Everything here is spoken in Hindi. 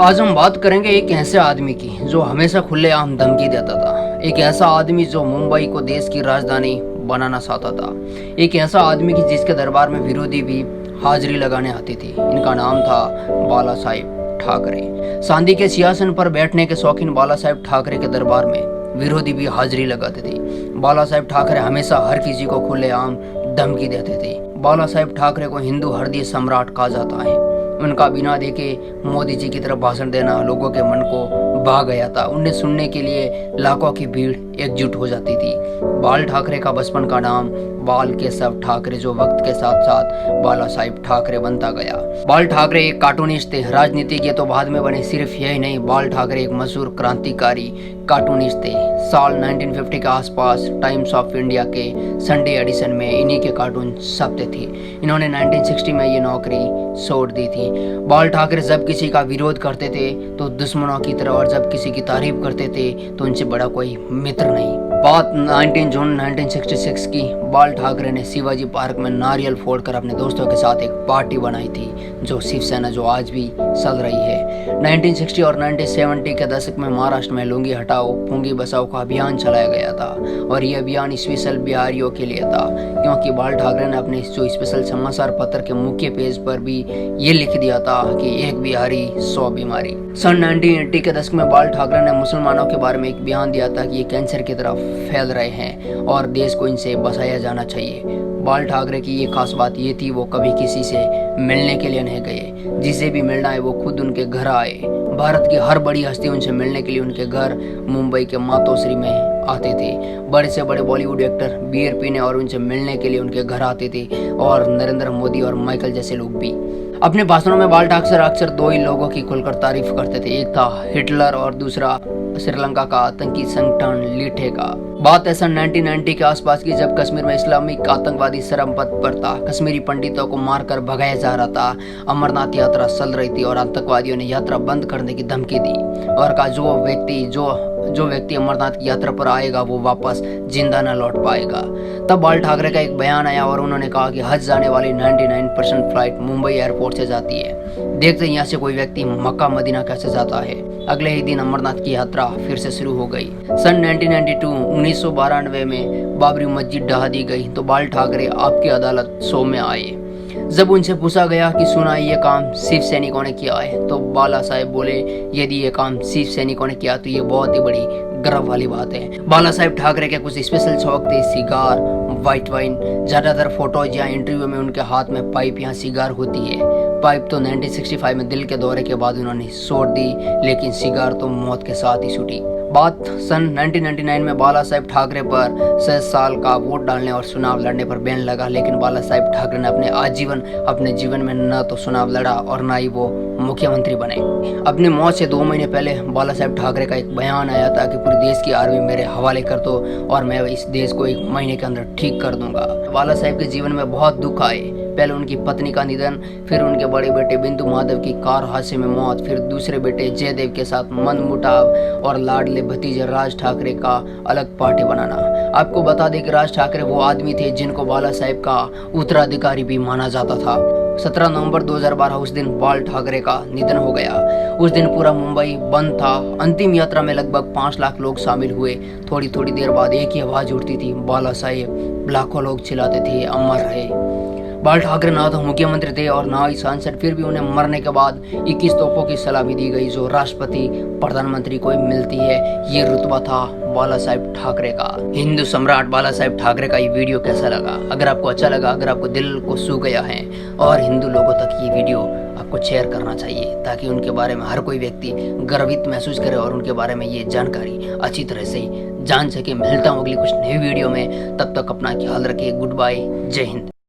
आज हम बात करेंगे एक ऐसे आदमी की जो हमेशा खुलेआम धमकी देता था। एक ऐसा आदमी जो मुंबई को देश की राजधानी बनाना चाहता था। एक ऐसा आदमी की जिसके दरबार में विरोधी भी हाजिरी लगाने आती थी। इनका नाम था बाला साहेब ठाकरे। चांदी के सिंहासन पर बैठने के शौकीन बाला साहेब ठाकरे के दरबार में विरोधी भी हाजिरी लगाते थे। बाला साहेब ठाकरे हमेशा हर किसी को खुलेआम धमकी देते थे। बाला साहेब ठाकरे को हिंदू हृदय सम्राट कहा जाता है। उनका बिना देखे मोदी जी की तरफ भाषण देना लोगों के मन को भा गया था। उन्हें सुनने के लिए लाखों की भीड़ एकजुट हो जाती थी। बाल ठाकरे का बचपन का नाम बाल केशव ठाकरे, जो वक्त के साथ साथ बाला साहेब ठाकरे बनता गया। बाल ठाकरे एक कार्टूनिस्ट थे। राजनीतिज्ञ तो बाद में बने। सिर्फ यही नहीं, बाल ठाकरे एक मशहूर क्रांतिकारी कार्टूनिस्ट थे। साल 1950 के आसपास टाइम्स ऑफ इंडिया के संडे एडिशन में इन्हीं के कार्टून छपते थे। इन्होंने 1960 में ये नौकरी छोड़ दी थी। बाल ठाकरे जब किसी का विरोध करते थे तो दुश्मनों की तरह, और जब किसी की तारीफ करते थे तो उनसे बड़ा कोई मित्र नहीं। बात 19 जून 1966 की। बाल ठाकरे ने शिवाजी पार्क में नारियल फोड़कर अपने दोस्तों के साथ एक पार्टी बनाई थी, जो शिवसेना जो आज भी चल रही है। 1960 और 1970 के दशक में महाराष्ट्र में लुंगी हटाओ पुंगी बचाओ का अभियान चलाया गया था, और ये अभियान स्पेशल बिहारियों के लिए था, क्योंकि बाल ठाकरे ने अपने जो स्पेशल समाचार पत्र के मुख्य पेज पर भी ये लिख दिया था कि एक बिहारी 100 बीमारी। सन 1980 के दशक में बाल ठाकरे ने मुसलमानों के बारे में एक बयान दिया था कि ये कैंसर की तरफ फैल रहे हैं और देश को इनसे बचाया जाना चाहिए। बाल ठाकरे की ये खास बात ये थी, वो कभी किसी से मिलने के लिए नहीं गए। जिसे भी मिलना है वो खुद उनके घर आए। भारत की हर बड़ी हस्ती उनसे मिलने के लिए उनके घर मुंबई के मातोश्री में आते थे। बड़े से बड़े बॉलीवुड एक्टर बियर पीने और उनसे मिलने के लिए उनके घर आते थे, और नरेंद्र मोदी और माइकल जैसे लोग भी। अपने भाषणों में बाल ठाकरे अक्सर दो ही लोगों की खुलकर तारीफ करते थे। एक था हिटलर और दूसरा श्रीलंका का आतंकी संगठन लीठे का। बात है सन 1990 के आसपास की, जब कश्मीर में इस्लामिक आतंकवादी शरमपद पर था। कश्मीरी पंडितों को मारकर भगाया जा रहा था। अमरनाथ यात्रा चल रही थी और आतंकवादियों ने यात्रा बंद करने की धमकी दी और कहा जो व्यक्ति अमरनाथ की यात्रा पर आएगा वो वापस जिंदा न लौट पाएगा। तब बाल ठाकरे का एक बयान आया और उन्होंने कहा कि हज जाने वाली 99% फ्लाइट मुंबई एयरपोर्ट से जाती है। देखते यहाँ से कोई व्यक्ति मक्का मदीना कैसे जाता है। अगले ही दिन अमरनाथ की यात्रा फिर से शुरू हो गई। सन 1992 में बाबरी मस्जिद ढहा दी गई तो बाल ठाकरे आपकी अदालत शो में आए। जब उनसे पूछा गया कि सुना ये काम शिव सैनिकों ने किया है, तो बाला साहेब बोले यदि ये काम शिव सैनिकों ने किया तो ये बहुत ही बड़ी गर्व वाली बात है। बाला साहेब ठाकरे के कुछ स्पेशल शौक थे, सिगार, व्हाइट वाइन। ज्यादातर फोटोज या इंटरव्यू में उनके हाथ में पाइप या सिगार होती है। पाइप तो 1965 में दिल के दौरे के बाद उन्होंने छोड़ दी, लेकिन सिगार तो मौत के साथ ही छूटी। बात सन 1999 में बाला साहेब ठाकरे पर 6 साल का वोट डालने और चुनाव लड़ने पर बैन लगा, लेकिन बाला साहेब ठाकरे ने अपने जीवन में न तो चुनाव लड़ा और न ही वो मुख्यमंत्री बने। अपनी मौत से 2 महीने पहले बाला साहेब ठाकरे का एक बयान आया था कि पूरे देश की आर्मी मेरे हवाले कर दो और मैं इस देश को 1 महीने के अंदर ठीक कर दूंगा। बाला साहेब के जीवन में बहुत दुख आए। पहले उनकी पत्नी का निधन, फिर उनके बड़े बेटे बिंदु माधव की कार हादसे में मौत, फिर दूसरे बेटे जयदेव के साथ मनमुटाव और लाडले भतीजे राज ठाकरे का अलग पार्टी बनाना। आपको बता दें कि राज ठाकरे वो आदमी थे जिनको बाला साहेब का उत्तराधिकारी भी माना जाता था। 17 नवंबर 2012 उस दिन बाल ठाकरे का निधन हो गया। उस दिन पूरा मुंबई बंद था। अंतिम यात्रा में लगभग 5 लाख लोग शामिल हुए। थोड़ी थोड़ी देर बाद एक ही आवाज उठती थी, बाला साहेब। लाखों लोग चिल्लाते थे अमर रहे। बाल ठाकरे ना तो मुख्यमंत्री थे और ना ही सांसद, फिर भी उन्हें मरने के बाद 21 तोपों की सलामी दी गई, जो राष्ट्रपति प्रधानमंत्री को मिलती है। ये रुतबा था बाला साहेब ठाकरे का। हिंदू सम्राट बाला साहेब ठाकरे का ये वीडियो कैसा लगा? अगर आपको अच्छा लगा, अगर आपको दिल को छू गया है और हिंदू लोगों तक ये वीडियो आपको शेयर करना चाहिए, ताकि उनके बारे में हर कोई व्यक्ति गर्वित महसूस करे और उनके बारे में ये जानकारी अच्छी तरह से जान सके। मिलता हूँ अगली कुछ नई वीडियो में, तब तक अपना ख्याल रखिए। गुड बाय, जय हिंद।